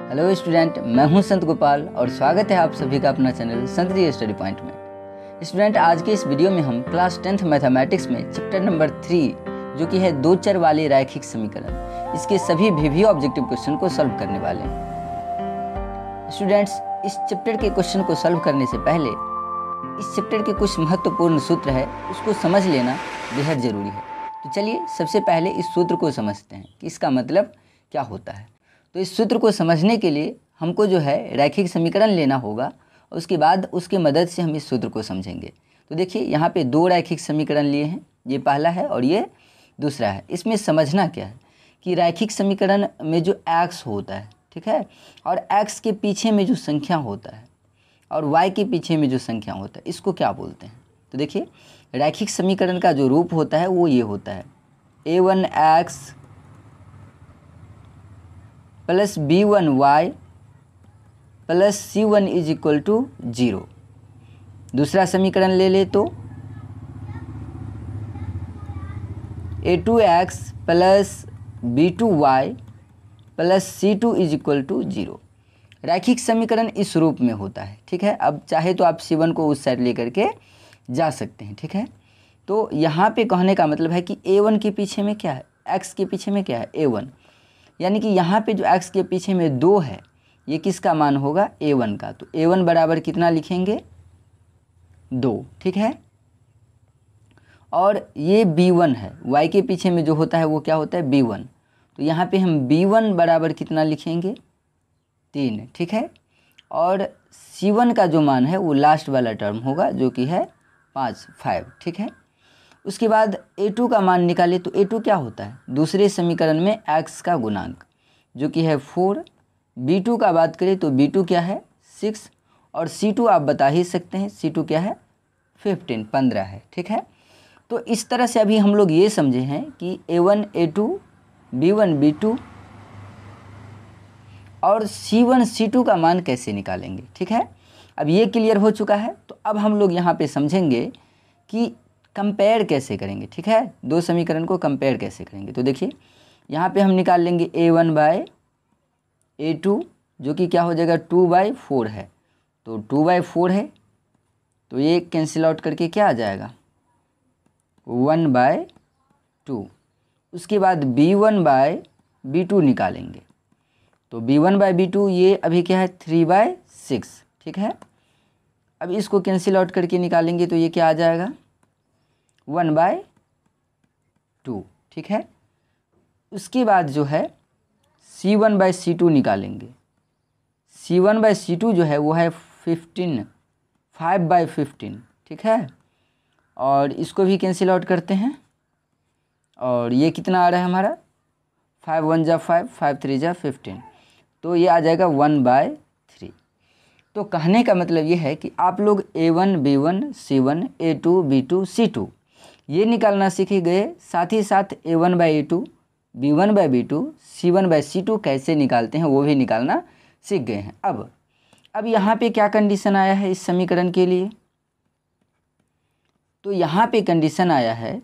Hello student, मैं हूं संत गोपाल और स्वागत है आप सभी का अपना चैनल संत जी स्टडी पॉइंट में। स्टूडेंट, आज के इस वीडियो में हम क्लास 10th मैथमेटिक्स में चैप्टर नंबर 3 जो कि है दो चर वाले रैखिक समीकरण, इसके सभी भी ऑब्जेक्टिव क्वेश्चन को सॉल्व करने वाले हैं। स्टूडेंट्स, इस चैप्टर के क्वेश्चन को सॉल्व करने से पहले इस चैप्टर के कुछ महत्वपूर्ण सूत्र है उसको समझ लेना बेहद ज़रूरी है। तो चलिए सबसे पहले इस सूत्र को समझते हैं कि इसका मतलब क्या होता है। तो इस सूत्र को समझने के लिए हमको जो है रैखिक समीकरण लेना होगा और उसके बाद उसकी मदद से हम इस सूत्र को समझेंगे। तो देखिए यहाँ पे दो रैखिक समीकरण लिए हैं, ये पहला है और ये दूसरा है। इसमें समझना क्या है कि रैखिक समीकरण में जो x होता है, ठीक है, और x के पीछे में जो संख्या होता है और y के पीछे में जो संख्या होता है, इसको क्या बोलते हैं। तो देखिए रैखिक समीकरण का जो रूप होता है वो ये होता है a1x plus b1y plus c1 is equal to 0। दूसरा समीकरण ले ले तो a2x plus b2y plus c2 is equal to 0। रैखिक समीकरण इस रूप में होता है, ठीक है। अब चाहे तो आप c1 को उस साइड लेकर के जा सकते हैं, ठीक है। तो यहाँ पे कहने का मतलब है कि a1 के पीछे में क्या है, x के पीछे में क्या है a1, यानी कि यहाँ पे जो x के पीछे में 2 है ये किसका मान होगा a1 का। तो a1 बराबर कितना लिखेंगे 2, ठीक है। और ये b1 है, y के पीछे में जो होता है वो क्या होता है b1। तो यहाँ पे हम b1 बराबर कितना लिखेंगे 3, ठीक है। और c1 का जो मान है वो लास्ट वाला टर्म होगा जो कि है 5, ठीक है। उसके बाद a2 का मान निकाले तो a2 क्या होता है दूसरे समीकरण में x का गुणांक जो कि है 4। b2 का बात करें तो b2 क्या है 6 और c2 आप बता ही सकते हैं c2 क्या है 15 है, ठीक है। तो इस तरह से अभी हम लोग ये समझे हैं कि a1 a2 b1 b2 और c1 c2 का मान कैसे निकालेंगे, ठीक है। अब ये क्लियर हो चुका है। तो अब हम लोग यहाँ पे समझेंगे कि कंपेयर कैसे करेंगे, ठीक है। दो समीकरण को कंपेयर कैसे करेंगे। तो देखिए यहाँ पे हम निकाल लेंगे a1 बाय a2 जो कि क्या हो जाएगा 2/4 है। तो 2/4 है तो ये कैंसिल आउट करके क्या आ जाएगा 1/2। उसके बाद b1/b2 निकालेंगे तो b1/b2 ये अभी क्या है 3/6, ठीक है। अब इसको कैंसिल आउट करके निकालेंगे तो ये क्या आ जाएगा 1/2, ठीक है। उसके बाद जो है c1/c2 निकालेंगे। c1/c2 जो है वो है 5/15, ठीक है। और इसको भी कैंसिल आउट करते हैं और ये कितना आ रहा है हमारा 5 1 जा 5 5 3 जा 15, तो ये आ जाएगा 1/3। तो कहने का मतलब ये है कि आप लोग a1 b1 c1 a2 b2 c2 ये निकालना सीख गए, साथ ही साथ a1/a2 b1/b2 c1/c2 कैसे निकालते हैं वो भी निकालना सीख गए हैं। अब यहाँ पे क्या कंडीशन आया है इस समीकरण के लिए। तो यहाँ पे कंडीशन आया है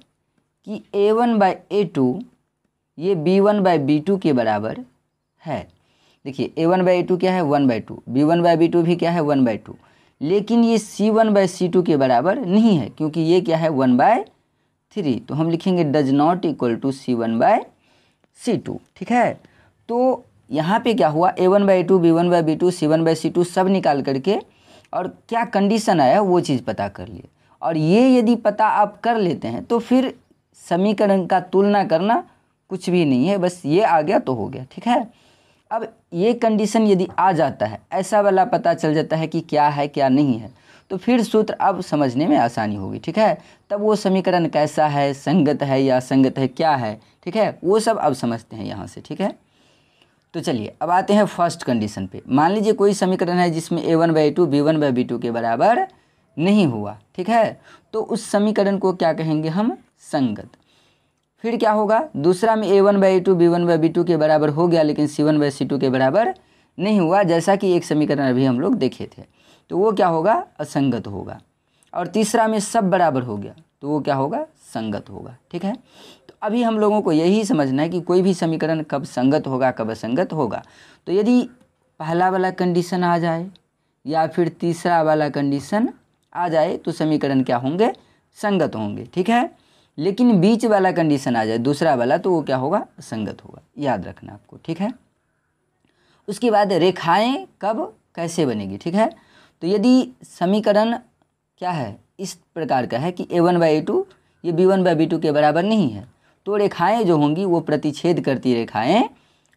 कि a1/a2 ये b1/b2 के बराबर है। देखिए a1/a2 क्या है 1/2, b1/b2 भी क्या है 1/2, लेकिन ये c1/c2 के बराबर नहीं है क्योंकि ये क्या है 1/3। तो हम लिखेंगे does not equal to c1/c2, ठीक है। तो यहाँ पे क्या हुआ a1/a2 b1/b2 c1/c2 सब निकाल करके और क्या कंडीशन आया वो चीज़ पता कर लिए। और ये यदि पता आप कर लेते हैं तो फिर समीकरण का तुलना करना कुछ भी नहीं है, बस ये आ गया तो हो गया, ठीक है। अब ये कंडीशन यदि आ जाता है, ऐसा वाला पता चल जाता है कि क्या है क्या नहीं है, तो फिर सूत्र अब समझने में आसानी होगी, ठीक है। तब वो समीकरण कैसा है, संगत है या असंगत है, क्या है, ठीक है, वो सब अब समझते हैं यहाँ से, ठीक है। तो चलिए अब आते हैं फर्स्ट कंडीशन पे। मान लीजिए कोई समीकरण है जिसमें a1/2 b1/b2 के बराबर नहीं हुआ, ठीक है। तो उस समीकरण को क्या कहेंगे हम संगत। फिर क्या होगा दूसरा में a1/a2 b1/b2 के बराबर हो गया लेकिन c1/c2 के बराबर नहीं हुआ, जैसा कि एक समीकरण अभी हम लोग देखे थे, तो वो क्या होगा असंगत होगा। और तीसरा में सब बराबर हो गया तो वो क्या होगा संगत होगा, ठीक है। तो अभी हम लोगों को यही समझना है कि कोई भी समीकरण कब संगत होगा कब असंगत होगा। तो यदि पहला वाला कंडीशन आ जाए या फिर तीसरा वाला कंडीशन आ जाए तो समीकरण क्या होंगे, संगत होंगे, ठीक है। लेकिन बीच वाला कंडीशन आ जाए दूसरा वाला तो वो क्या होगा, असंगत होगा, याद रखना आपको, ठीक है। उसके बाद रेखाएं कब कैसे बनेगी, ठीक है। तो यदि समीकरण क्या है, इस प्रकार का है कि a1/a2 ये b1/b2 के बराबर नहीं है, तो रेखाएं जो होंगी वो प्रतिच्छेद करती रेखाएं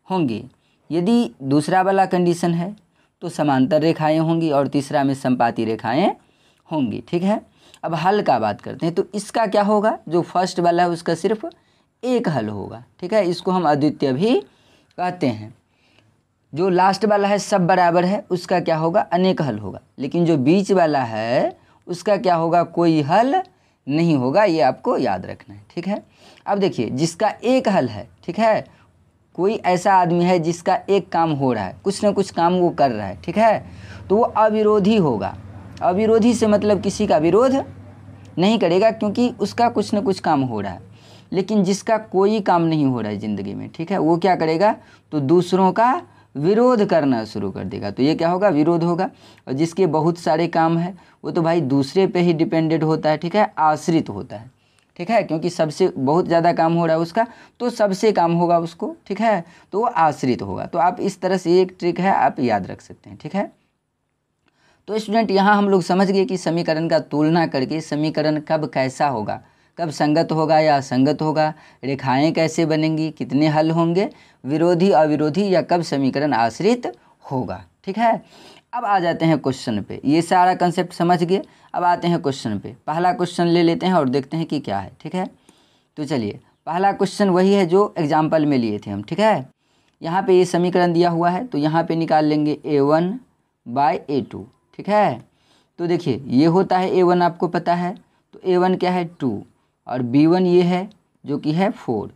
होंगी। यदि दूसरा वाला कंडीशन है तो समांतर रेखाएं होंगी और तीसरा में समपाती रेखाएं होंगी, ठीक है। अब हल का बात करते हैं, तो इसका क्या होगा, जो फर्स्ट वाला है उसका सिर्फ एक हल होगा, ठीक है। इसको हम अद्वितीय भी कहते हैं। जो लास्ट वाला है सब बराबर है उसका क्या होगा, अनेक हल होगा। लेकिन जो बीच वाला है उसका क्या होगा, कोई हल नहीं होगा, ये आपको याद रखना है, ठीक है। अब देखिए जिसका एक हल है, ठीक है, कोई ऐसा आदमी है जिसका एक काम हो रहा है, कुछ ना कुछ काम वो कर रहा है, ठीक है, तो वो अविरोधी होगा। अविरोधी से मतलब किसी का विरोध नहीं करेगा क्योंकि उसका कुछ ना कुछ काम हो रहा है। लेकिन जिसका कोई काम नहीं हो रहा है ज़िंदगी में, ठीक है, वो क्या करेगा, तो दूसरों का विरोध करना शुरू कर देगा, तो ये क्या होगा, विरोध होगा। और जिसके बहुत सारे काम है वो तो भाई दूसरे पे ही डिपेंडेंट होता है, ठीक है, आश्रित होता है, ठीक है, क्योंकि सबसे बहुत ज़्यादा काम हो रहा है उसका तो सबसे काम होगा उसको, ठीक है, तो वो आश्रित होगा। तो आप इस तरह से एक ट्रिक है आप याद रख सकते हैं, ठीक है। तो स्टूडेंट यहाँ हम लोग समझ गए कि समीकरण का तुलना करके समीकरण कब कैसा होगा, कब संगत होगा या असंगत होगा, रेखाएं कैसे बनेंगी, कितने हल होंगे, विरोधी अविरोधी, या कब समीकरण आश्रित होगा, ठीक है। अब आ जाते हैं क्वेश्चन पे, ये सारा कंसेप्ट समझ गए। अब आते हैं क्वेश्चन पे, पहला क्वेश्चन ले लेते हैं और देखते हैं कि क्या है, ठीक है। तो चलिए पहला क्वेश्चन वही है जो एग्जाम्पल में लिए थे हम, ठीक है। यहाँ पे ये समीकरण दिया हुआ है तो यहाँ पे निकाल लेंगे a1/a2, ठीक है। तो देखिए ये होता है a1, आपको पता है, तो a1 क्या है 2 और b1 ये है जो कि है 4,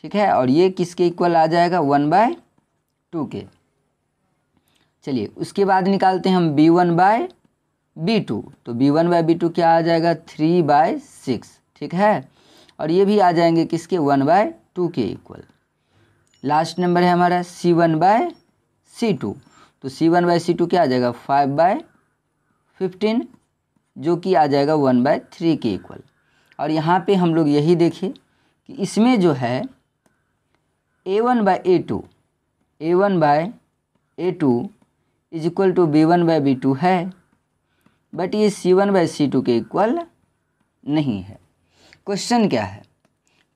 ठीक है, और ये किसके इक्वल आ जाएगा 1/2 के। चलिए उसके बाद निकालते हैं हम b1/b2, तो b1/b2 क्या आ जाएगा 3/6, ठीक है, और ये भी आ जाएंगे किसके 1/2 के इक्वल। लास्ट नंबर है हमारा c1/c2, तो c1/c2 क्या आ जाएगा 5/15 जो कि आ जाएगा 1/3 के इक्वल। और यहाँ पे हम लोग यही देखें कि इसमें जो है a1/a2 is equal to b1/b2 है, बट ये c1/c2 के इक्वल नहीं है। क्वेश्चन क्या है,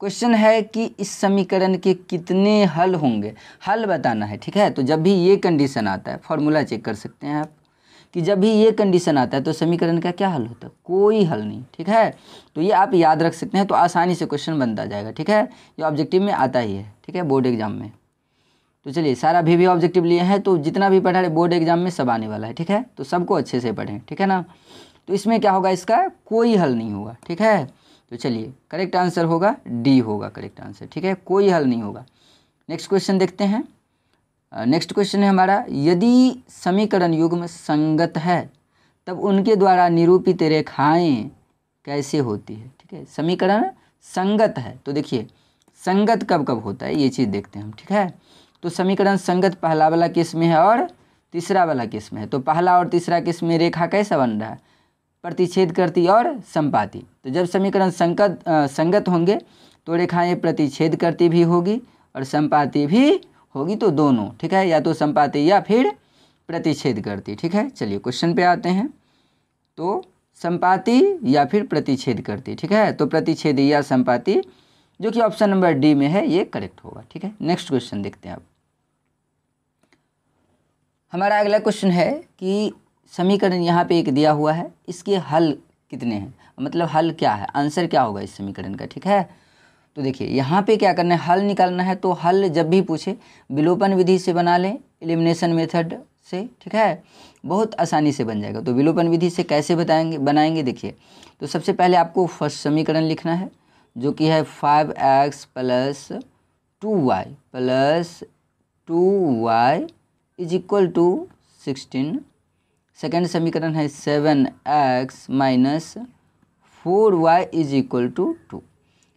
क्वेश्चन है कि इस समीकरण के कितने हल होंगे, हल बताना है, ठीक है। तो जब भी ये कंडीशन आता है, फॉर्मूला चेक कर सकते हैं आप कि जब भी ये कंडीशन आता है तो समीकरण का क्या हल होता है, कोई हल नहीं, ठीक है। तो ये आप याद रख सकते हैं, तो आसानी से क्वेश्चन बनता जाएगा, ठीक है। ये ऑब्जेक्टिव में आता ही है, ठीक है, बोर्ड एग्जाम में। तो चलिए सारा भी ऑब्जेक्टिव लिए हैं तो जितना भी पढ़ा है बोर्ड एग्जाम में सब आने वाला है, ठीक है, तो सबको अच्छे से पढ़ें, ठीक है ना। तो इसमें क्या होगा, इसका कोई हल नहीं होगा, ठीक है। तो चलिए करेक्ट आंसर होगा डी होगा करेक्ट आंसर, ठीक है, कोई हल नहीं होगा। नेक्स्ट क्वेश्चन देखते हैं। नेक्स्ट क्वेश्चन है हमारा, यदि समीकरण युग्म संगत है तब उनके द्वारा निरूपित रेखाएं कैसे होती है, ठीक है। समीकरण संगत है तो देखिए संगत कब कब होता है ये चीज़ देखते हैं हम, ठीक है। तो समीकरण संगत पहला वाला केस में है और तीसरा वाला केस में है। तो पहला और तीसरा केस में रेखा कैसा बन रहा है, प्रतिच्छेद करती और संपाती। तो जब समीकरण संगत होंगे तो रेखाएं प्रतिच्छेद करती भी होगी और संपाती भी होगी, तो दोनों, ठीक है, या तो संपाती या फिर प्रतिच्छेद करती, ठीक है। चलिए क्वेश्चन पे आते हैं, तो संपाती या फिर प्रतिच्छेद करती, ठीक है, तो प्रतिच्छेद या संपाती जो कि ऑप्शन नंबर डी में है ये करेक्ट होगा, ठीक है। नेक्स्ट क्वेश्चन देखते हैं अब। हमारा अगला क्वेश्चन है कि समीकरण यहाँ पे एक दिया हुआ है, इसके हल कितने हैं, मतलब हल क्या है, आंसर क्या होगा इस समीकरण का, ठीक है। तो देखिए यहाँ पे क्या करना है, हल निकालना है। तो हल जब भी पूछे विलोपन विधि से बना लें, एलिमिनेशन मेथड से, ठीक है, बहुत आसानी से बन जाएगा। तो विलोपन विधि से कैसे बनाएंगे देखिए। तो सबसे पहले आपको फर्स्ट समीकरण लिखना है जो कि है 5x + 2y is equal to 16। Second समीकरण है 7x - 4y is equal to 2।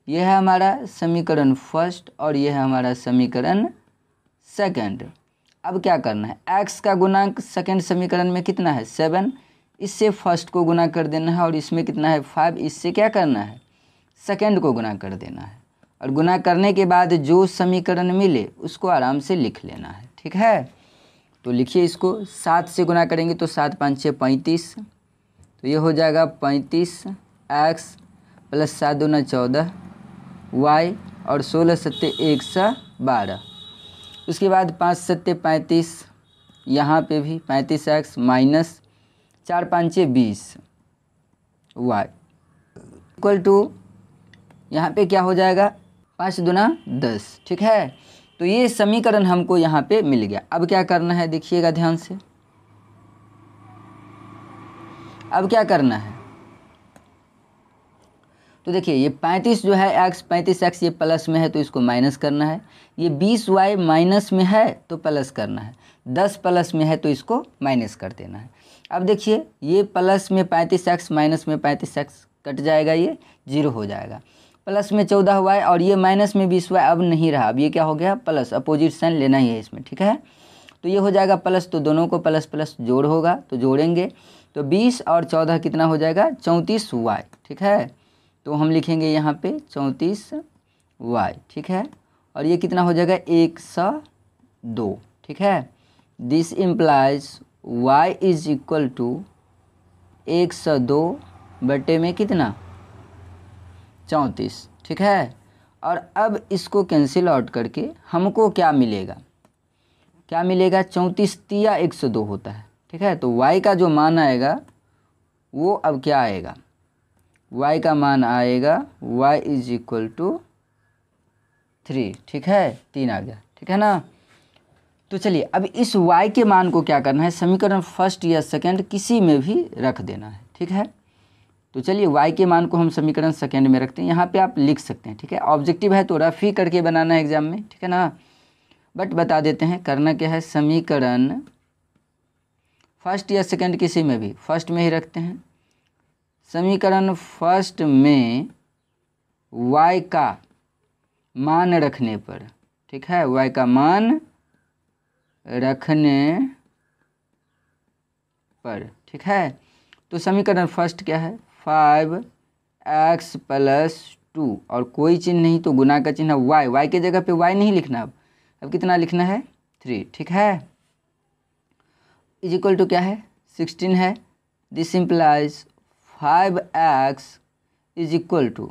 यह है हमारा समीकरण फर्स्ट और यह है हमारा समीकरण सेकंड। अब क्या करना है, x का गुणांक सेकेंड समीकरण में कितना है 7, इससे फर्स्ट को गुना कर देना है, और इसमें कितना है 5, इससे क्या करना है सेकेंड को गुना कर देना है, और गुना करने के बाद जो समीकरण मिले उसको आराम से लिख लेना है। ठीक है, तो लिखिए इसको, 7 से गुना करेंगे तो 7 5 6 35, तो ये हो जाएगा 35x प्लस 7 दूना 14 y, और 16 सत्ते 112। उसके बाद 5 सत्ते 35, यहाँ पे भी 35x minus 4 5 20 y equal to, यहाँ पे क्या हो जाएगा 5 दूना 10। ठीक है, तो ये समीकरण हमको यहाँ पे मिल गया। अब क्या करना है देखिएगा ध्यान से, अब क्या करना है, तो देखिए ये 35 जो है x, 35x ये प्लस में है तो इसको माइनस करना है, ये 20y माइनस में है तो प्लस करना है, 10 प्लस में है तो इसको माइनस कर देना है। अब देखिए ये प्लस में 35x माइनस में 35x कट जाएगा, ये 0 हो जाएगा, प्लस में 14y और ये माइनस में 20y अब नहीं रहा, अब ये क्या हो गया प्लस, अपोजिट साइन लेना ही है इसमें। ठीक है, तो ये हो जाएगा प्लस, तो दोनों को प्लस प्लस जोड़ होगा तो जोड़ेंगे, तो 20 और 14 कितना हो जाएगा 34y। ठीक है, तो हम लिखेंगे यहाँ पे 34y। ठीक है, और ये कितना हो जाएगा 102। ठीक है, this implies y is equal to 102 बटे में कितना 34। ठीक है, और अब इसको कैंसिल आउट करके हमको क्या मिलेगा, क्या मिलेगा 34 तिया 102 होता है। ठीक है, तो y का जो मान आएगा वो अब क्या आएगा, y का मान आएगा y इज इक्वल टू 3। ठीक है, 3 आ गया। ठीक है ना, तो चलिए अब इस y के मान को क्या करना है, समीकरण फर्स्ट या सेकंड किसी में भी रख देना है। ठीक है, तो चलिए y के मान को हम समीकरण सेकंड में रखते हैं, यहाँ पे आप लिख सकते हैं। ठीक है, ऑब्जेक्टिव है तो रफ ही करके बनाना है एग्जाम में। ठीक है ना, बट बता देते हैं करना क्या है, समीकरण फर्स्ट या सेकंड किसी में भी, फर्स्ट में ही रखते हैं। समीकरण फर्स्ट में y का मान रखने पर, ठीक है, y का मान रखने पर, ठीक है, तो समीकरण फर्स्ट क्या है 5x प्लस 2 और कोई चिन्ह नहीं तो गुना का चिन्ह y के जगह पे y नहीं लिखना, अब कितना लिखना है 3। ठीक है, इज इक्वल टू क्या है 16 है, this implies 5x is equal to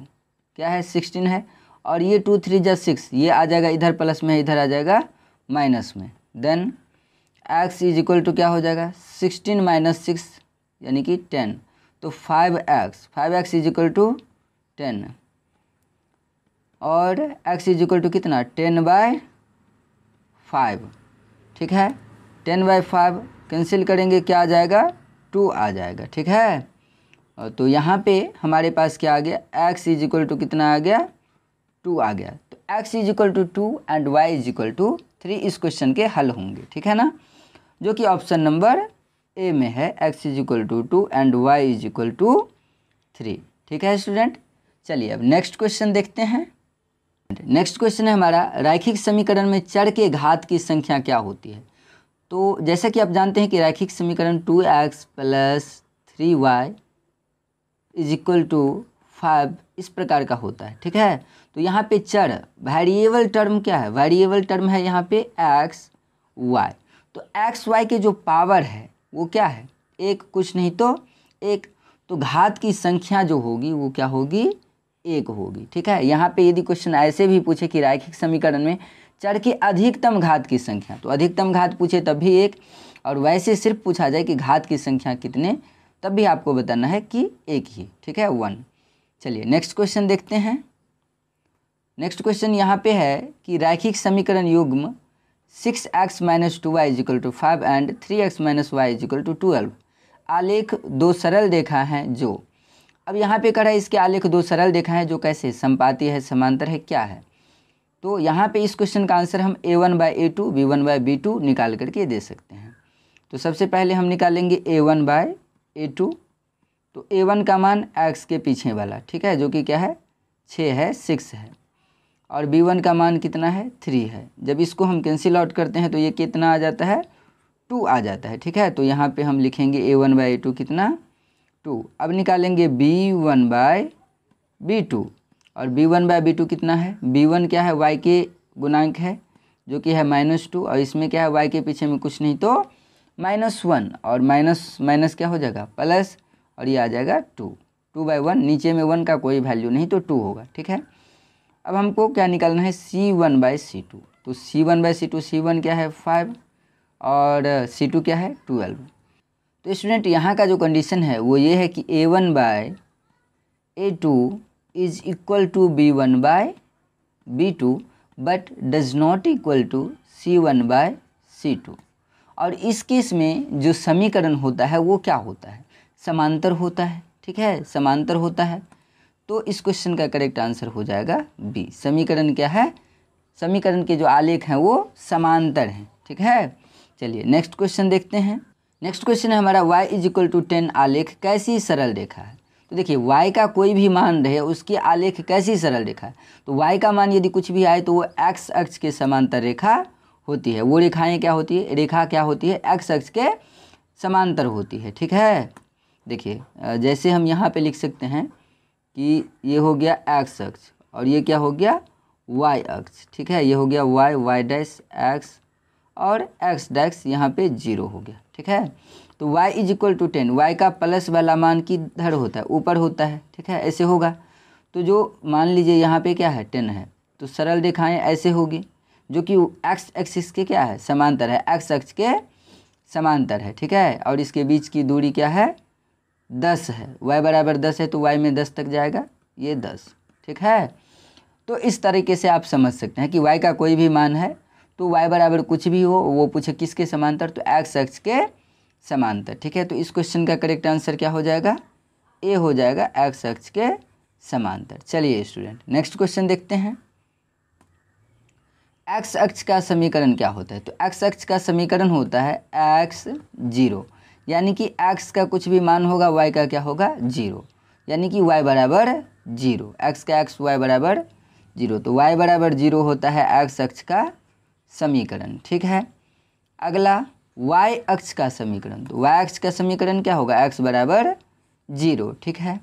क्या है 16 है, और ये 2 3 जा 6, ये आ जाएगा इधर प्लस में, इधर आ जाएगा माइनस में, then x is equal to क्या हो जाएगा 16 माइनस 6 यानी कि 10, तो 5x इज इक्वल टू 10, और x इज इक्वल टू कितना 10/5। ठीक है, 10/5 कैंसिल करेंगे क्या आ जाएगा 2 आ जाएगा। ठीक है, तो यहाँ पे हमारे पास क्या आ गया x इज इक्वल टू कितना आ गया 2 आ गया, तो x is equal to 2 and y is equal to 3 इस क्वेश्चन के हल होंगे। ठीक है ना, जो कि ऑप्शन नंबर ए में है, x is equal to 2 and y is equal to 3। ठीक है स्टूडेंट, चलिए अब नेक्स्ट क्वेश्चन देखते हैं। नेक्स्ट क्वेश्चन है हमारा, रैखिक समीकरण में चर के घात की संख्या क्या होती है। तो जैसा कि आप जानते हैं कि रैखिक समीकरण 2x plus 3y is equal to 5 इस प्रकार का होता है। ठीक है, तो यहाँ पे चर वेरिएबल टर्म क्या है, वेरिएबल टर्म है यहाँ पे x y, तो x y के जो पावर है वो क्या है एक, कुछ नहीं तो एक, तो घात की संख्या जो होगी वो क्या होगी 1 होगी। ठीक है, यहाँ पे यदि क्वेश्चन ऐसे भी पूछे कि रैखिक समीकरण में चर की अधिकतम घात की संख्या, तो अधिकतम घात पूछे तब भी 1, और वैसे सिर्फ पूछा जाए कि घात की संख्या कितने, तब भी आपको बताना है कि 1 ही। ठीक है 1। चलिए नेक्स्ट क्वेश्चन देखते हैं। नेक्स्ट क्वेश्चन यहाँ पे है कि रैखिक समीकरण युग्म 6x minus 2y is equal to 5 and 3x minus y is equal to 12 आलेख दो सरल रेखा हैं जो, अब यहाँ पे करा इसके आलेख दो सरल रेखा हैं जो कैसे संपाती है, समांतर है, क्या है। तो यहाँ पे इस क्वेश्चन का आंसर हम a1/a2 b1/b2 निकाल करके दे सकते हैं। तो सबसे पहले हम निकालेंगे a1/a2, तो a1 का मान x के पीछे वाला, ठीक है, जो कि क्या है 6 है 6 है, और b1 का मान कितना है 3 है। जब इसको हम कैंसिल आउट करते हैं तो ये कितना आ जाता है 2 आ जाता है। ठीक है, तो यहाँ पे हम लिखेंगे a1/a2 कितना 2। अब निकालेंगे b1/b2 और b1/b2 कितना है, b1 क्या है y के गुणांक है जो कि है -2 और इसमें क्या है y के पीछे में कुछ नहीं तो -1 और माइनस माइनस क्या हो जाएगा प्लस और ये आ जाएगा 2/1। नीचे में 1 का कोई वैल्यू नहीं तो 2 होगा। ठीक है, अब हमको क्या निकालना है c1/c2। तो c1/c2 c1 क्या है 5 और c2 क्या है 12। तो स्टूडेंट यहाँ का जो कंडीशन है वो ये है कि a1/a2 is equal to b1/b2 but does not equal to c1/c2। और इस केस में जो समीकरण होता है वो क्या होता है, समांतर होता है। ठीक है, समांतर होता है। तो इस क्वेश्चन का करेक्ट आंसर हो जाएगा बी। समीकरण क्या है, समीकरण के जो आलेख हैं वो समांतर हैं। ठीक है, चलिए नेक्स्ट क्वेश्चन देखते हैं। नेक्स्ट क्वेश्चन है हमारा y इज इक्वल टू 10 आलेख कैसी सरल रेखा है। तो देखिए y का कोई भी मान रहे उसकी आलेख कैसी सरल रेखा है। तो y का मान यदि कुछ भी आए तो वो x अक्ष के समांतर रेखा होती है। वो रेखाएं क्या होती है, रेखा क्या होती है, x अक्ष के समांतर होती है। ठीक है, देखिए जैसे हम यहाँ पे लिख सकते हैं कि ये हो गया x अक्ष और ये क्या हो गया y अक्ष। ठीक है, ये हो गया y डैश x और x डैश यहाँ पे 0 हो गया। ठीक है, तो y is equal to 10, y का प्लस वाला मान किधर होता है, ऊपर होता है। ठीक है, ऐसे होगा। तो जो मान लीजिए यहाँ पे क्या है 10 है तो सरल रेखाएं ऐसे होगी जो कि x एक्सिस के क्या है समांतर है, x अक्ष के समांतर है। ठीक है, और इसके बीच की दूरी क्या है 10 है। y बराबर 10 है तो y में 10 तक जाएगा, ये 10। ठीक है, तो इस तरीके से आप समझ सकते हैं कि y का कोई भी मान है तो y बराबर कुछ भी हो, वो पूछे किसके समांतर, तो x अक्ष के समांतर। ठीक है, तो इस क्वेश्चन का करेक्ट आंसर क्या हो जाएगा, ए हो जाएगा, x अक्ष के समांतर। चलिए स्टूडेंट नेक्स्ट क्वेश्चन देखते हैं। x अक्ष का समीकरण क्या होता है, तो x अक्ष का समीकरण होता है x0, यानी कि x का कुछ भी मान होगा y का क्या होगा 0, यानी कि y बराबर 0, x का x y बराबर 0। तो y बराबर 0 होता है x अक्ष का समीकरण। ठीक है, अगला y अक्ष का समीकरण, तो y अक्ष का समीकरण क्या होगा x बराबर 0। ठीक है,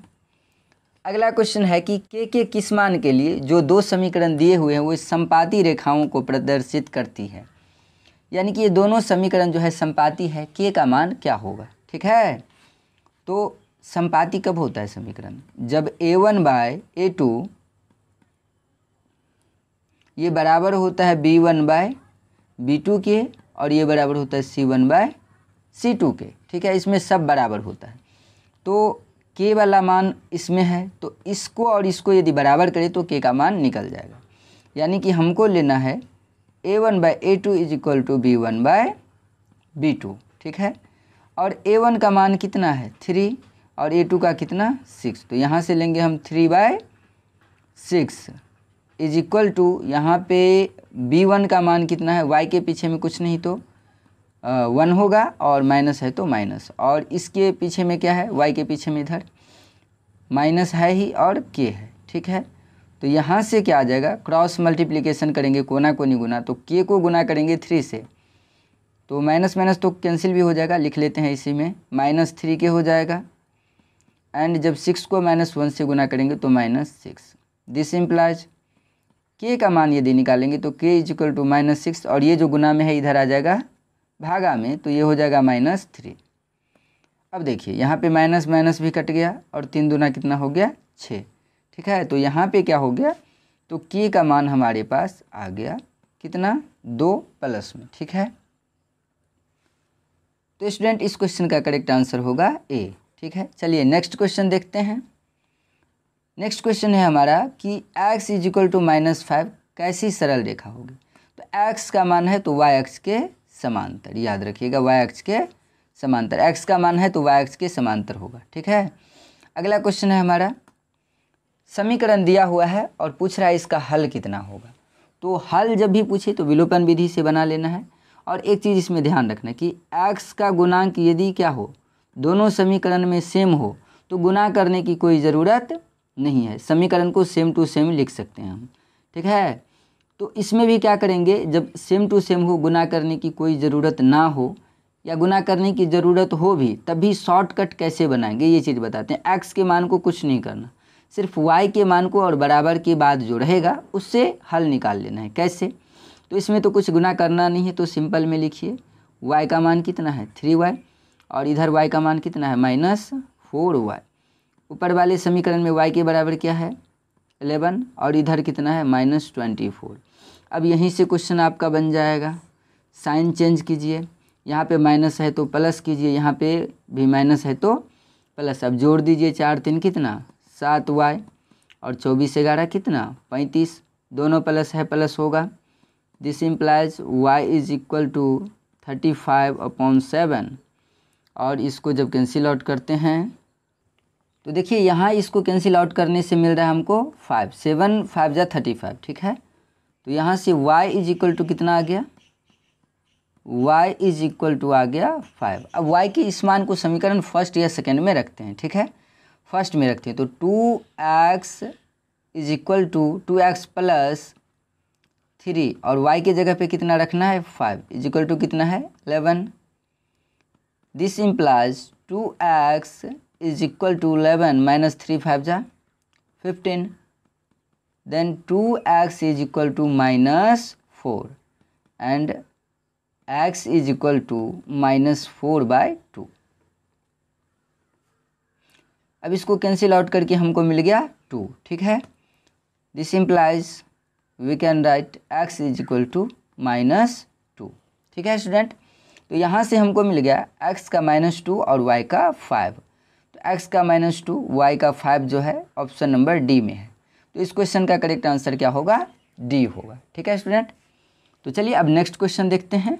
अगला क्वेश्चन है कि के किस मान के लिए जो दो समीकरण दिए हुए हैं वो समपाती रेखाओं को प्रदर्शित करती है, यानी कि ये दोनों समीकरण जो है समपाती है, के का मान क्या होगा। ठीक है, तो समपाती कब होता है समीकरण, जब a1/a2 ये बराबर होता है b1/b2 के और ये बराबर होता है c1/c2 के। ठीक है, इसमें सब बराबर होता है। तो के वाला मान इसमें है तो इसको और इसको यदि बराबर करें तो के का मान निकल जाएगा, यानी कि हमको लेना है a1/a2 is equal to b1/b2। ठीक है, और a1 का मान कितना है 3 और a2 का कितना 6, तो यहाँ से लेंगे हम 3/6 इज इक्वल टू यहाँ पे b1 का मान कितना है, y के पीछे में कुछ नहीं तो 1 होगा और माइनस है तो माइनस, और इसके पीछे में क्या है y के पीछे में इधर माइनस है ही और k है। ठीक है, तो यहाँ से क्या आ जाएगा, क्रॉस मल्टीप्लिकेशन करेंगे कोना कोनी गुना, तो k को गुना करेंगे 3 से तो माइनस माइनस तो कैंसिल भी हो जाएगा, लिख लेते हैं इसी में -3k हो जाएगा। एंड जब 6 को -1 से गुना करेंगे तो -6। दिस इम्प्लाइज k का मान यदि निकालेंगे तो k इज इक्वल टू -6 और ये जो गुना में है इधर आ जाएगा भागा में, तो ये हो जाएगा -3। अब देखिए यहाँ पे माइनस माइनस भी कट गया और 3 दूना कितना हो गया 6। ठीक है, तो यहाँ पे क्या हो गया, तो k का मान हमारे पास आ गया कितना 2 प्लस में। ठीक है, तो स्टूडेंट इस क्वेश्चन का करेक्ट आंसर होगा ए। ठीक है, चलिए नेक्स्ट क्वेश्चन देखते हैं। नेक्स्ट क्वेश्चन है हमारा कि x इज इक्वल टू -5 कैसी सरल रेखा होगी। तो x का मान है तो y अक्ष के समांतर, याद रखिएगा y अक्ष के समांतर, x का मान है तो y अक्ष के समांतर होगा। ठीक है, अगला क्वेश्चन है हमारा समीकरण दिया हुआ है और पूछ रहा है इसका हल कितना होगा। तो हल जब भी पूछे तो विलोपन विधि से बना लेना है, और एक चीज़ इसमें ध्यान रखना है कि x का गुणांक यदि क्या हो, दोनों समीकरण में सेम हो तो गुना करने की कोई ज़रूरत नहीं है, समीकरण को सेम टू सेम लिख सकते हैं हम। ठीक है। तो इसमें भी क्या करेंगे, जब सेम टू सेम हो, गुना करने की कोई ज़रूरत ना हो या गुना करने की ज़रूरत हो भी, तब भी शॉर्टकट कैसे बनाएंगे ये चीज़ बताते हैं। एक्स के मान को कुछ नहीं करना, सिर्फ वाई के मान को और बराबर के बाद जो रहेगा उससे हल निकाल लेना है। कैसे, तो इसमें तो कुछ गुना करना नहीं है, तो सिंपल में लिखिए y का मान कितना है 3y और इधर y का मान कितना है -4y। ऊपर वाले समीकरण में y के बराबर क्या है 11 और इधर कितना है -24। अब यहीं से क्वेश्चन आपका बन जाएगा, साइन चेंज कीजिए, यहाँ पे माइनस है तो प्लस कीजिए, यहाँ पे भी माइनस है तो प्लस। अब जोड़ दीजिए 4 3 कितना 7y और 24 11 कितना 35, दोनों प्लस है प्लस होगा। This implies y is equal to 35/7 और इसको जब कैंसिल आउट करते हैं तो देखिए यहाँ इसको कैंसिल आउट करने से मिल रहा है हमको 5, 7 5 जा 35, ठीक है। तो यहाँ से y इज इक्वल टू कितना आ गया, y इज इक्वल टू आ गया 5। अब y के इस मान को समीकरण फर्स्ट या सेकेंड में रखते हैं, ठीक है, फर्स्ट में रखते हैं। तो 2x is equal to 2x plus 3 और y के जगह पे कितना रखना है 5 इज इक्वल टू कितना है 11। This implies 2x is equal to 11 minus 3 5 जा 15, then 2x is equal to -4 and x is equal to -4/2। अब इसको कैंसिल आउट करके हमको मिल गया 2, ठीक है। This implies we can write x is equal to -2, ठीक है स्टूडेंट। तो यहाँ से हमको मिल गया x का -2 और y का 5। तो x का -2 y का 5 जो है ऑप्शन नंबर डी में है। तो इस क्वेश्चन का करेक्ट आंसर क्या होगा, डी होगा, ठीक है स्टूडेंट। तो चलिए अब नेक्स्ट क्वेश्चन देखते हैं।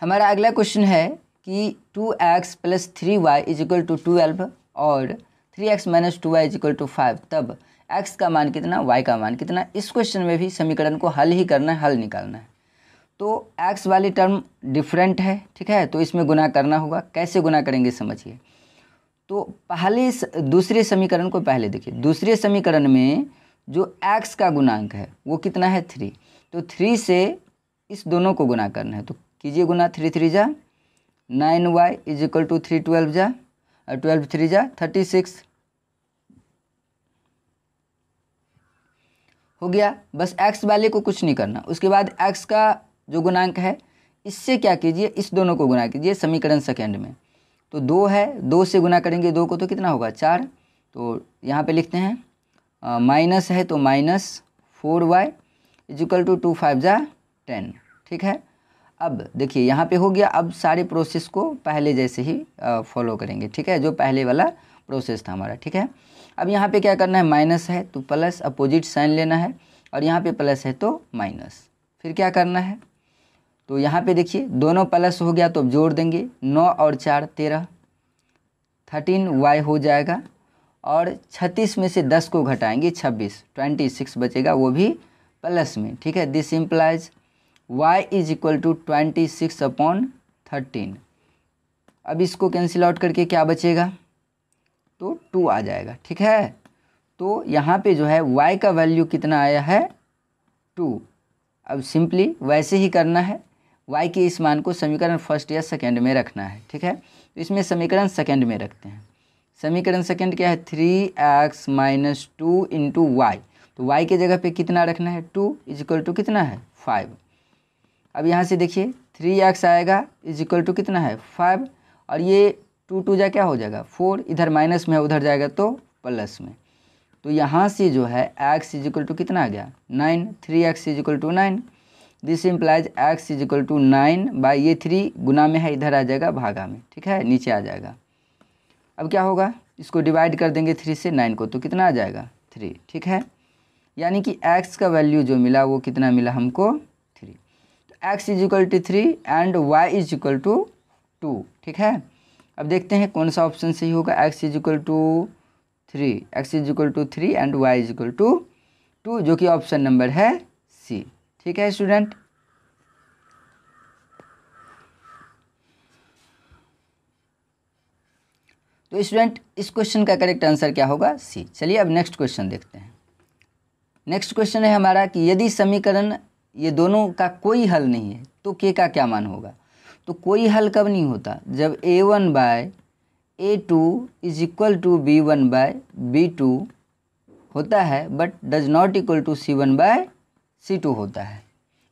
हमारा अगला क्वेश्चन है कि 2x plus 3y is equal to 12 और 3x minus 2y is equal to 5, तब x का मान कितना y का मान कितना। इस क्वेश्चन में भी समीकरण को हल ही करना है, हल निकालना है। तो x वाली टर्म डिफरेंट है, ठीक है, तो इसमें गुना करना होगा। कैसे गुना करेंगे समझिए। तो पहले दूसरे समीकरण को पहले देखिए, दूसरे समीकरण में जो x का गुणांक है वो कितना है 3, तो 3 से इस दोनों को गुना करना है। तो कीजिए गुना, 3 3 जा 9y इज इक्वल टू 3 12 जा 12 3 जा 36 हो गया। बस x वाले को कुछ नहीं करना। उसके बाद x का जो गुणांक है इससे क्या कीजिए, इस दोनों को गुना कीजिए समीकरण सेकेंड में। तो 2 है, 2 से गुना करेंगे 2 को तो कितना होगा 4। तो यहाँ पे लिखते हैं माइनस है तो -4y इज इक्वल टू 2 5 जा 10, ठीक है। अब देखिए यहाँ पे हो गया। अब सारे प्रोसेस को पहले जैसे ही फॉलो करेंगे, ठीक है, जो पहले वाला प्रोसेस था हमारा, ठीक है। अब यहाँ पे क्या करना है, माइनस है तो प्लस अपोजिट साइन लेना है और यहाँ पे प्लस है तो माइनस। फिर क्या करना है, तो यहाँ पे देखिए दोनों प्लस हो गया तो अब जोड़ देंगे, 9 और 4 13 13y हो जाएगा और 36 में से 10 को घटाएंगे 26 बचेगा, वो भी प्लस में, ठीक है। This implies y is equal to 26/13। अब इसको कैंसिल आउट करके क्या बचेगा, तो 2 आ जाएगा, ठीक है। तो यहाँ पे जो है y का वैल्यू कितना आया है 2। अब सिंपली वैसे ही करना है, y के इस मान को समीकरण फर्स्ट या सेकेंड में रखना है, ठीक है। तो इसमें समीकरण सेकेंड में रखते हैं। समीकरण सेकेंड क्या है 3x माइनस 2 इंटू वाई। तो y के जगह पे कितना रखना है 2 इज इक्वल टू कितना है 5। अब यहाँ से देखिए 3x आएगा इज इक्वल टू कितना है 5 और ये 2 2 जा क्या हो जाएगा 4, इधर माइनस में उधर जाएगा तो प्लस में। तो यहाँ से जो है x इज इक्वल टू कितना आ गया 9, 3x is equal to 9। This implies x is equal to 9 by ये 3 गुना में है इधर आ जाएगा भागा में, ठीक है, नीचे आ जाएगा। अब क्या होगा, इसको डिवाइड कर देंगे 3 से 9 को तो कितना आ जाएगा 3, ठीक है। यानी कि x का वैल्यू जो मिला वो कितना मिला हमको 3। तो x is equal to 3 and y is equal to 2, ठीक है। अब देखते हैं कौन सा ऑप्शन सही होगा, x is equal to 3, x is equal to 3 and y is equal to 2, जो कि ऑप्शन नंबर है सी, ठीक है स्टूडेंट। तो स्टूडेंट इस क्वेश्चन का करेक्ट आंसर क्या होगा? सी। चलिए अब नेक्स्ट क्वेश्चन देखते हैं। नेक्स्ट क्वेश्चन है हमारा कि यदि समीकरण ये दोनों का कोई हल नहीं है तो के का क्या मान होगा? तो कोई हल कब नहीं होता? जब a1/a2 is equal to b1/b2 होता है but does not equal to c1/c2 होता है।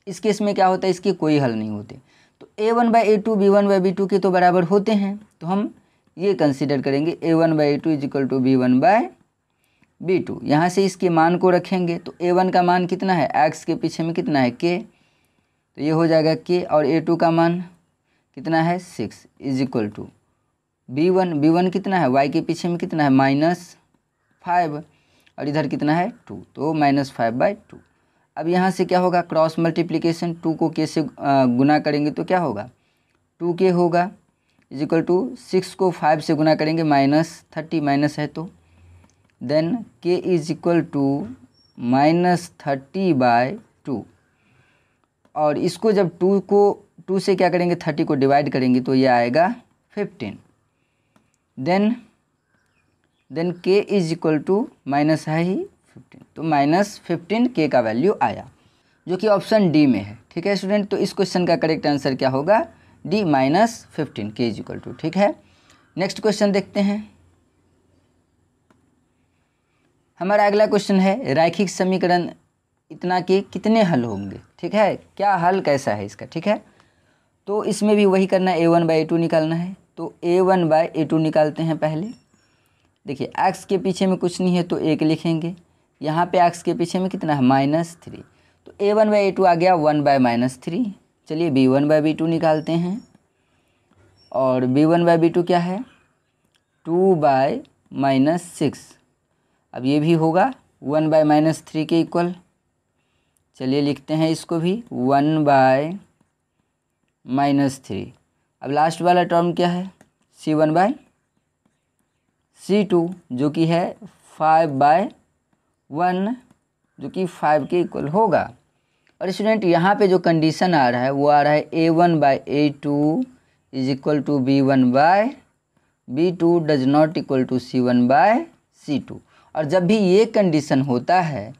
इस केस में क्या होता है? इसके कोई हल नहीं होते। तो a1/a2 b1/b2 के तो बराबर होते हैं, तो हम ये कंसीडर करेंगे a1/a2 is equal to b1/b2। यहाँ से इसके मान को रखेंगे तो a1 का मान कितना है? x के पीछे में कितना है? k, तो ये हो जाएगा k, और a2 का मान कितना है? 6 इज इक्वल टू b1 कितना है? y के पीछे में कितना है? -5, और इधर कितना है? 2, तो -5/2। अब यहाँ से क्या होगा? क्रॉस मल्टीप्लिकेशन, 2 को k से गुना करेंगे तो क्या होगा? 2k होगा इज इक्वल टू 6 को 5 से गुना करेंगे -30, माइनस है तो then k is equal to -30/2, और इसको जब 2 से क्या करेंगे? 30 को डिवाइड करेंगे तो ये आएगा 15। Then k is equal to minus है ही 15, तो -15 k का वैल्यू आया, जो कि ऑप्शन डी में है। ठीक है स्टूडेंट, तो इस क्वेश्चन का करेक्ट आंसर क्या होगा? D, -15 k is equal to. ठीक है, नेक्स्ट क्वेश्चन देखते हैं। हमारा अगला क्वेश्चन है रैखिक समीकरण इतना के कितने हल होंगे? ठीक है, क्या हल कैसा है इसका? ठीक है, तो इसमें भी वही करना है, a1/a2 निकालना है। तो a1/a2 निकालते हैं पहले। देखिए x के पीछे में कुछ नहीं है तो 1 लिखेंगे, यहाँ पे x के पीछे में कितना है? -3, तो a1/a2 आ गया 1/-3। चलिए b1/b2 निकालते हैं, और b1/b2 क्या है? 2/-6। अब ये भी होगा 1/-3 के इक्वल। चलिए लिखते हैं इसको भी 1/-3। अब लास्ट वाला टर्म क्या है? c1/c2 जो कि है 5/1, जो कि 5 के इक्वल होगा। और स्टूडेंट यहाँ पे जो कंडीशन आ रहा है वो आ रहा है a1/a2 is equal to b1/b2 does not equal to c1/c2। और जब भी ये कंडीशन होता है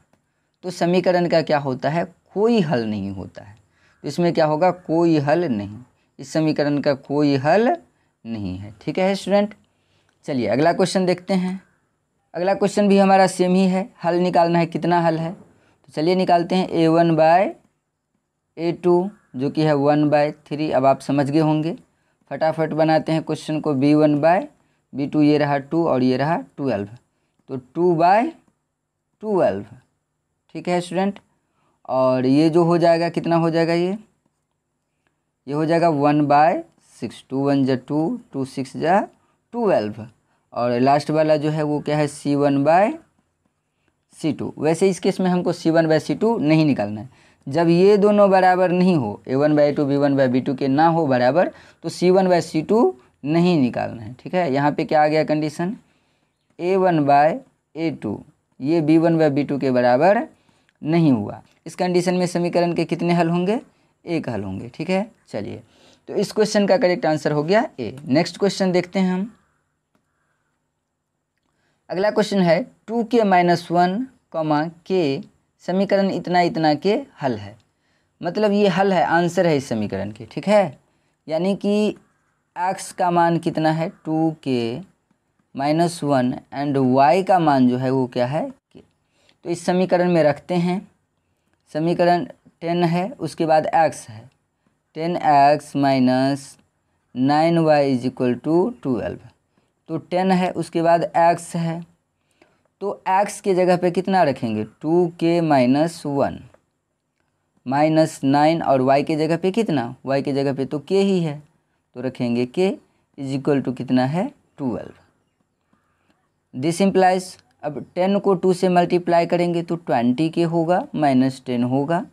तो समीकरण का क्या होता है? कोई हल नहीं होता है। तो इसमें क्या होगा? कोई हल नहीं, इस समीकरण का कोई हल नहीं है। ठीक है स्टूडेंट, चलिए अगला क्वेश्चन देखते हैं। अगला क्वेश्चन भी हमारा सेम ही है, हल निकालना है, कितना हल है? तो चलिए निकालते हैं a1/a2 जो कि है 1/3। अब आप समझ गए होंगे, फटाफट बनाते हैं क्वेश्चन को। b1/b2 ये रहा 2 और ये रहा 12, तो 2/12। ठीक है स्टूडेंट, और ये जो हो जाएगा कितना हो जाएगा? ये हो जाएगा 1/6, 2 1 जा 2, 2 6 जा 12, और लास्ट वाला जो है वो क्या है? c1/c2। वैसे इस केस में हमको c1/c2 नहीं निकालना है। जब ये दोनों बराबर नहीं हो, a1/a2 b1/b2 के ना हो बराबर, तो c1/c2 नहीं निकालना है। ठीक है, यहाँ पे क्या आ गया कंडीशन? a1/a2 ये b1/b2 के बराबर नहीं हुआ। इस कंडीशन में समीकरण के कितने हल होंगे? 1 हल होंगे। ठीक है, चलिए तो इस क्वेश्चन का करेक्ट आंसर हो गया ए। नेक्स्ट क्वेश्चन देखते हैं हम। अगला क्वेश्चन है 2k - 1, k समीकरण इतना इतना के हल है। मतलब ये हल है, आंसर है इस समीकरण के। ठीक है, यानी कि x का मान कितना है? 2k - 1 एंड y का मान जो है वो क्या है? k। तो इस समीकरण में रखते हैं। समीकरण 10 है, उसके बाद x है, 10x - 9y is equal to 12। तो 10 है, उसके बाद x है, तो x के जगह पे कितना रखेंगे? 2k - 1 -9, और y के जगह पे कितना? y के जगह पे तो k ही है, तो रखेंगे k इज इक्वल टू कितना है? 12। दिस इम्प्लाइज, अब 10 को 2 से मल्टीप्लाई करेंगे तो 20k होगा, -10 होगा,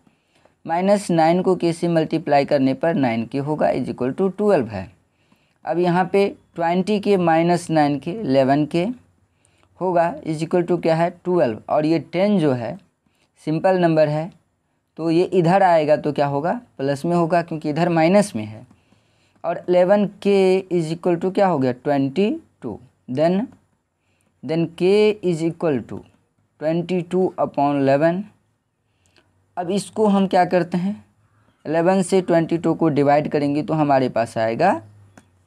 -9 को k से मल्टीप्लाई करने पर 9k होगा इज इक्वल टू 12 है। अब यहाँ पे 20k - 9k 11k होगा इज इक्वल टू क्या है? 12। और ये 10 जो है सिंपल नंबर है, तो ये इधर आएगा तो क्या होगा? प्लस में होगा, क्योंकि इधर माइनस में है। और 11k इज इक्वल टू क्या हो गया? 22। Then k is equal to 22/11। अब इसको हम क्या करते हैं, 11 से 22 को डिवाइड करेंगे तो हमारे पास आएगा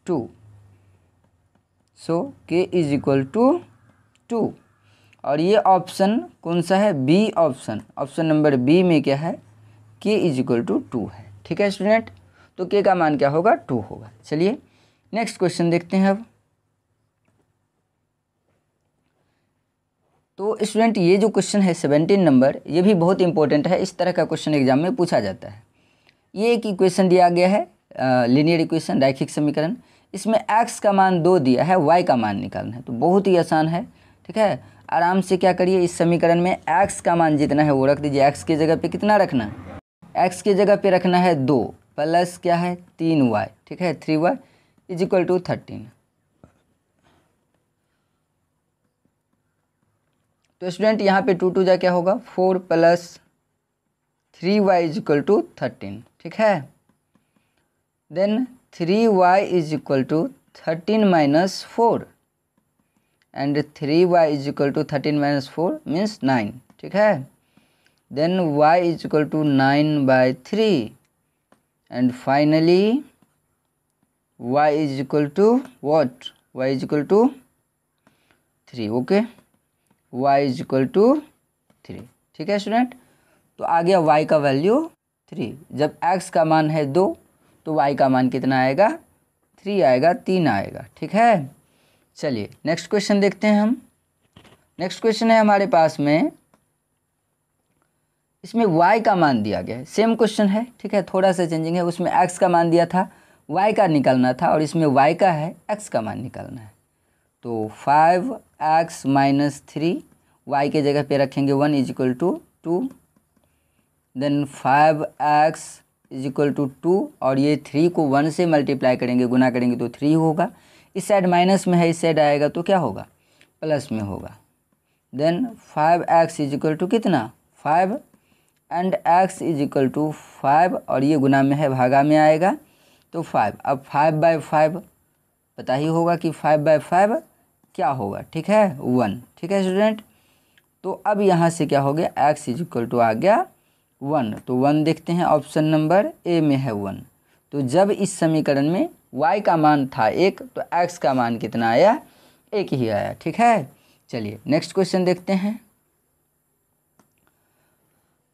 2। So k is equal to 2। और ये ऑप्शन कौन सा है, B option, option number B में क्या है, k इज इक्वल टू 2 है। ठीक है स्टूडेंट, तो k का मान क्या होगा, 2 होगा। चलिए नेक्स्ट क्वेश्चन देखते हैं अब। तो स्टूडेंट ये जो क्वेश्चन है 17 नंबर, ये भी बहुत इंपॉर्टेंट है, इस तरह का क्वेश्चन एग्जाम में पूछा जाता है। ये एक इक्वेशन दिया गया है, लीनियर इक्वेशन, रैखिक समीकरण। इसमें x का मान 2 दिया है, y का मान निकालना है, तो बहुत ही आसान है। ठीक है, आराम से क्या करिए, इस समीकरण में x का मान जितना है वो रख दीजिए। x की जगह पे कितना रखना है, x की जगह पे रखना है 2 प्लस क्या है 3y। ठीक है, 3y इज इक्वल टू 13। तो स्टूडेंट यहाँ पे 2 2 जा क्या होगा, 4 plus 3y is equal to 13। ठीक है, then 3y is equal to 13 minus 4 and 3y is equal to 13 minus 4 means 9। ठीक है, then y is equal to 9/3 and finally y is equal to what, y is equal to 3। Okay, y is equal to 3। ठीक है student, तो आ गया y का value 3। जब x का मान है 2 तो y का मान कितना आएगा, 3 आएगा, 3 आएगा। ठीक है, चलिए नेक्स्ट क्वेश्चन देखते हैं हम। नेक्स्ट क्वेश्चन है हमारे पास में, इसमें y का मान दिया गया है, सेम क्वेश्चन है। ठीक है, थोड़ा सा चेंजिंग है, उसमें x का मान दिया था, y का निकालना था, और इसमें y का है, x का मान निकालना है। तो 5x माइनस 3, y के जगह पे रखेंगे 1 is equal to 2। Then 5x is equal to 2, और ये 3 को 1 से मल्टीप्लाई करेंगे, गुना करेंगे तो 3 होगा। इस साइड माइनस में है, इस साइड आएगा तो क्या होगा, प्लस में होगा। Then 5x is equal to कितना, 5 and x is equal to 5, और ये गुना में है, भागा में आएगा तो 5। अब 5/5 पता ही होगा कि 5/5 क्या होगा। ठीक है, 1। ठीक है स्टूडेंट, तो अब यहाँ से क्या हो गया, x इज इक्वल टू आ गया 1। तो 1 देखते हैं, ऑप्शन नंबर ए में है 1। तो जब इस समीकरण में y का मान था 1 तो x का मान कितना आया, 1 ही आया। ठीक है, चलिए नेक्स्ट क्वेश्चन देखते हैं।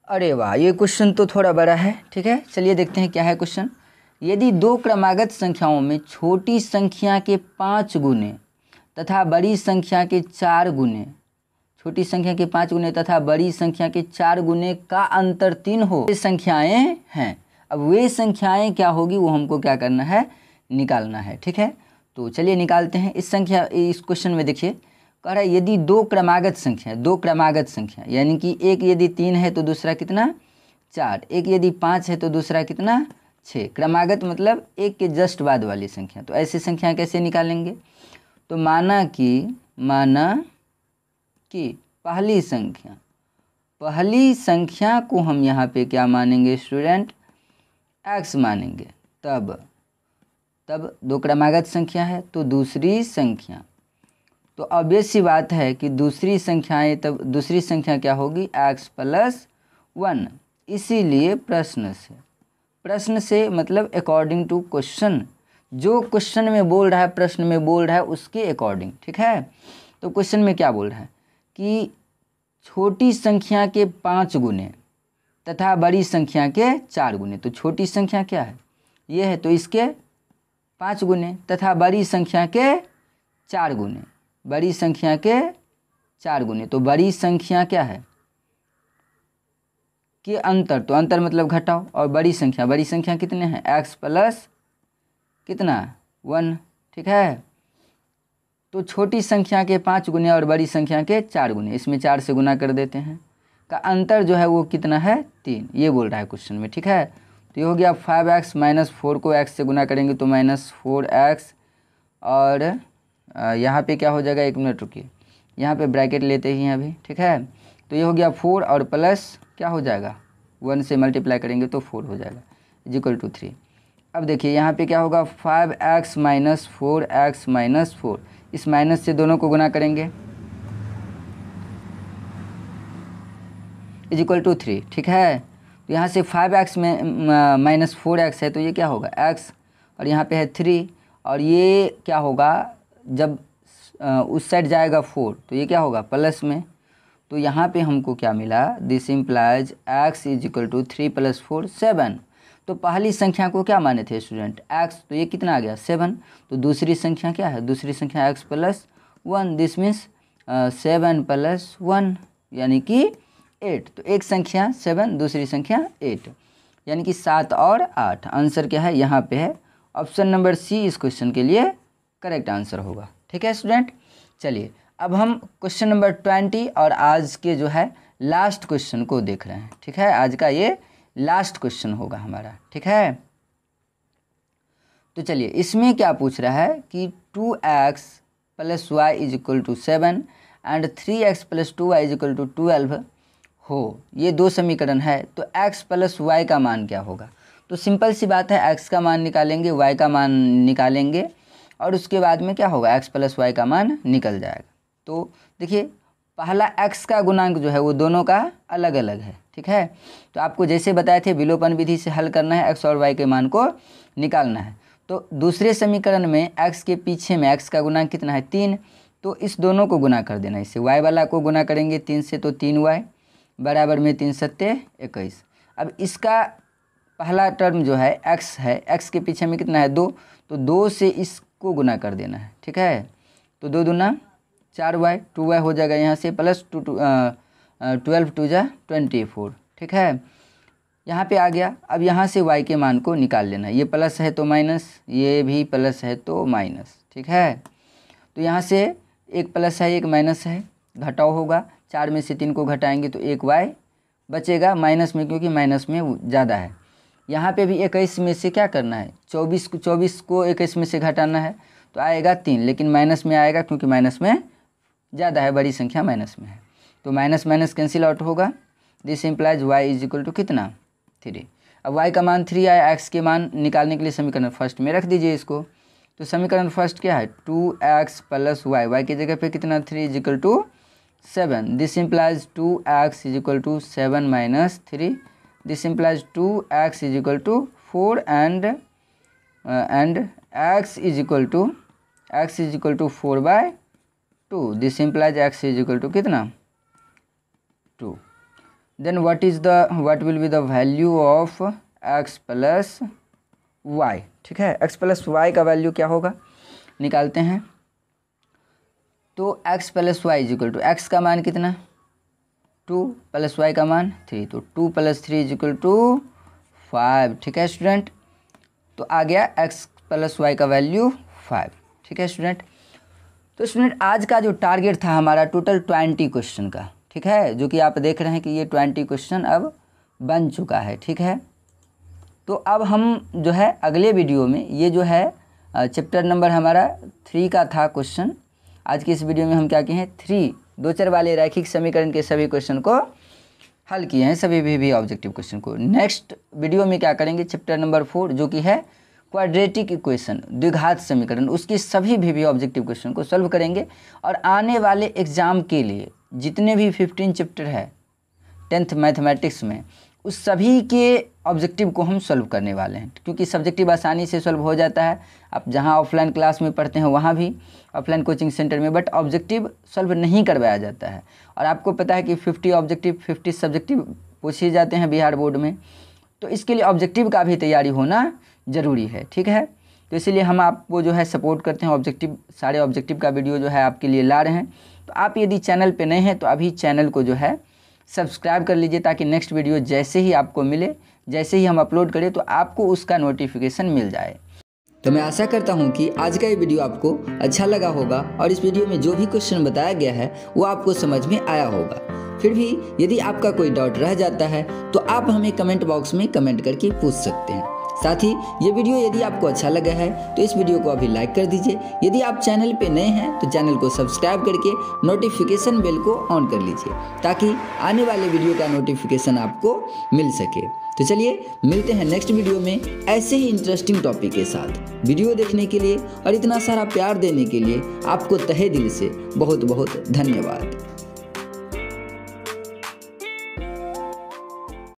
अरे वाह, ये क्वेश्चन तो थोड़ा बड़ा है। ठीक है, चलिए देखते हैं क्या है क्वेश्चन। यदि 2 क्रमागत संख्याओं में छोटी संख्या के 5 गुने तथा बड़ी संख्या के 4 गुने, छोटी संख्या के 5 गुने तथा बड़ी संख्या के 4 गुने का अंतर 3 हो, वे संख्याएं हैं। अब वे संख्याएं क्या होगी वो हमको क्या करना है, निकालना है। ठीक है, तो चलिए निकालते हैं। इस क्वेश्चन में देखिए, कह रहा है यदि 2 क्रमागत संख्या, 2 क्रमागत संख्या यानी कि एक यदि 3 है तो दूसरा कितना 4, एक यदि 5 है तो दूसरा कितना 6। क्रमागत मतलब एक के जस्ट बाद वाली संख्या। तो ऐसी संख्या कैसे निकालेंगे, तो माना कि पहली संख्या को हम यहाँ पे क्या मानेंगे स्टूडेंट, x मानेंगे। तब 2 क्रमागत संख्या है तो दूसरी संख्या, तो ऑब्वियस सी बात है कि दूसरी संख्या क्या होगी, x + 1। इसीलिए प्रश्न से मतलब अकॉर्डिंग टू क्वेश्चन, जो क्वेश्चन में बोल रहा है, प्रश्न में बोल रहा है उसके अकॉर्डिंग। ठीक है, तो क्वेश्चन में क्या बोल रहा है कि छोटी संख्या के 5 गुने तथा बड़ी संख्या के 4 गुने। तो छोटी संख्या क्या है, ये है, तो इसके 5 गुने तथा बड़ी संख्या के 4 गुने, बड़ी संख्या के 4 गुने। तो बड़ी संख्या क्या है के अंतर, तो अंतर मतलब घटाओ, और बड़ी संख्या कितने हैं, x + कितना 1। ठीक है, तो छोटी संख्या के 5 गुने और बड़ी संख्या के 4 गुने, इसमें 4 से गुना कर देते हैं, का अंतर जो है वो कितना है 3, ये बोल रहा है क्वेश्चन में। ठीक है, तो ये हो गया 5x - 4 को x से गुना करेंगे तो -4x, और यहाँ पे क्या हो जाएगा, 1 मिनट रुकिए, यहाँ पे ब्रैकेट लेते ही हैं अभी। ठीक है, तो ये हो गया 4 और प्लस क्या हो जाएगा, 1 से मल्टीप्लाई करेंगे तो 4 हो जाएगा = 3। अब देखिए यहाँ पे क्या होगा, 5x - 4x - 4, इस माइनस से दोनों को गुना करेंगे इज इक्वल टू 3, ठीक है। तो यहाँ से 5x में माइनस 4x है तो ये क्या होगा x, और यहाँ पे है 3, और ये क्या होगा जब उस साइड जाएगा 4 तो ये क्या होगा प्लस में। तो यहाँ पे हमको क्या मिला, this implies x is equal to 3 + 4 7। तो पहली संख्या को क्या माने थे स्टूडेंट x, तो ये कितना आ गया 7। तो दूसरी संख्या क्या है, दूसरी संख्या x + 1, दिस मीन्स 7 + 1 यानी कि 8। तो एक संख्या 7, दूसरी संख्या 8, यानी कि 7 और 8। आंसर क्या है यहाँ पे है ऑप्शन नंबर सी इस क्वेश्चन के लिए करेक्ट आंसर होगा, ठीक है स्टूडेंट। चलिए अब हम क्वेश्चन नंबर 20 और आज के जो है लास्ट क्वेश्चन को देख रहे हैं, ठीक है। आज का ये लास्ट क्वेश्चन होगा हमारा, ठीक है। तो चलिए इसमें क्या पूछ रहा है कि 2x + y = 7 and 3x + 2y = 12 हो, ये दो समीकरण है। तो x + y का मान क्या होगा। तो सिंपल सी बात है, x का मान निकालेंगे, y का मान निकालेंगे, और उसके बाद में क्या होगा x + y का मान निकल जाएगा। तो देखिए पहला x का गुणांक जो है वो दोनों का अलग अलग है, ठीक है। तो आपको जैसे बताए थे विलोपन विधि से हल करना है, x और y के मान को निकालना है। तो दूसरे समीकरण में x के पीछे में x का गुणांक कितना है 3, तो इस दोनों को गुना कर देना। इससे y वाला को गुना करेंगे 3 से, तो 3y बराबर में 3 × 7 = 21। अब इसका पहला टर्म जो है x है, x के पीछे में कितना है 2, तो 2 से इसको गुना कर देना है, ठीक है। तो 2 दूना 4y, 2y हो जाएगा यहाँ से, प्लस 12 2 × 24, ठीक है। यहाँ पे आ गया। अब यहाँ से y के मान को निकाल लेना, ये प्लस है तो माइनस, ये भी प्लस है तो माइनस, ठीक है। तो यहाँ से एक प्लस है एक माइनस है, घटाव होगा, 4 में से 3 को घटाएंगे तो 1y बचेगा माइनस में, क्योंकि माइनस में ज़्यादा है। यहाँ पे भी 21 में से क्या करना है 24 को 21 में से घटाना है, तो आएगा 3, लेकिन माइनस में आएगा क्योंकि माइनस में ज़्यादा है, बड़ी संख्या माइनस में है। तो माइनस माइनस कैंसिल आउट होगा। This implies y is equal to कितना 3। अब y का मान 3 आया, x के मान निकालने के लिए समीकरण फर्स्ट में रख दीजिए इसको। तो समीकरण फर्स्ट क्या है 2x + y, y की जगह पे कितना 3 is equal to 7। This implies 2x is equal to 7 - 3। This implies 2x is equal to 4 and x is equal to 4/2। This implies x is equal to कितना 2। Then what will be the value of x + y, ठीक है। x + y का value क्या होगा निकालते हैं। तो x + y is equal to x का मान कितना 2 + y का मान 3, तो 2 + 3 इज इक्वल टू 5, ठीक है स्टूडेंट। तो आ गया x + y का वैल्यू 5, ठीक है स्टूडेंट। तो स्टूडेंट आज का जो टारगेट था हमारा टोटल 20 क्वेश्चन का, ठीक है, जो कि आप देख रहे हैं कि ये 20 क्वेश्चन अब बन चुका है, ठीक है। तो अब हम जो है अगले वीडियो में ये जो है चैप्टर नंबर हमारा 3 का था क्वेश्चन, आज की इस वीडियो में हम क्या किए हैं 3 दो चर वाले रैखिक समीकरण के सभी क्वेश्चन को हल किए हैं, सभी भी ऑब्जेक्टिव क्वेश्चन को। नेक्स्ट वीडियो में क्या करेंगे चैप्टर नंबर 4 जो कि है क्वाड्रेटिक इक्वेशन, द्विघात समीकरण, उसकी सभी भी ऑब्जेक्टिव क्वेश्चन को सॉल्व करेंगे। और आने वाले एग्ज़ाम के लिए जितने भी 15 चैप्टर है 10th मैथमेटिक्स में, उस सभी के ऑब्जेक्टिव को हम सॉल्व करने वाले हैं, क्योंकि सब्जेक्टिव आसानी से सॉल्व हो जाता है। आप जहां ऑफलाइन क्लास में पढ़ते हैं वहां भी, ऑफलाइन कोचिंग सेंटर में, बट ऑब्जेक्टिव सॉल्व नहीं करवाया जाता है। और आपको पता है कि 50 ऑब्जेक्टिव 50 सब्जेक्टिव पूछे जाते हैं बिहार बोर्ड में, तो इसके लिए ऑब्जेक्टिव का भी तैयारी होना ज़रूरी है, ठीक है। तो इसीलिए हम आपको जो है सपोर्ट करते हैं, ऑब्जेक्टिव सारे ऑब्जेक्टिव का वीडियो जो है आपके लिए ला रहे हैं। तो आप यदि चैनल पे नए हैं तो अभी चैनल को जो है सब्सक्राइब कर लीजिए, ताकि नेक्स्ट वीडियो जैसे ही आपको मिले, जैसे ही हम अपलोड करें तो आपको उसका नोटिफिकेशन मिल जाए। तो मैं आशा करता हूं कि आज का ये वीडियो आपको अच्छा लगा होगा और इस वीडियो में जो भी क्वेश्चन बताया गया है वो आपको समझ में आया होगा। फिर भी यदि आपका कोई डाउट रह जाता है तो आप हमें कमेंट बॉक्स में कमेंट करके पूछ सकते हैं। साथ ही ये वीडियो यदि आपको अच्छा लगा है तो इस वीडियो को अभी लाइक कर दीजिए। यदि आप चैनल पे नए हैं तो चैनल को सब्सक्राइब करके नोटिफिकेशन बेल को ऑन कर लीजिए ताकि आने वाले वीडियो का नोटिफिकेशन आपको मिल सके। तो चलिए मिलते हैं नेक्स्ट वीडियो में ऐसे ही इंटरेस्टिंग टॉपिक के साथ। वीडियो देखने के लिए और इतना सारा प्यार देने के लिए आपको तहे दिल से बहुत बहुत धन्यवाद।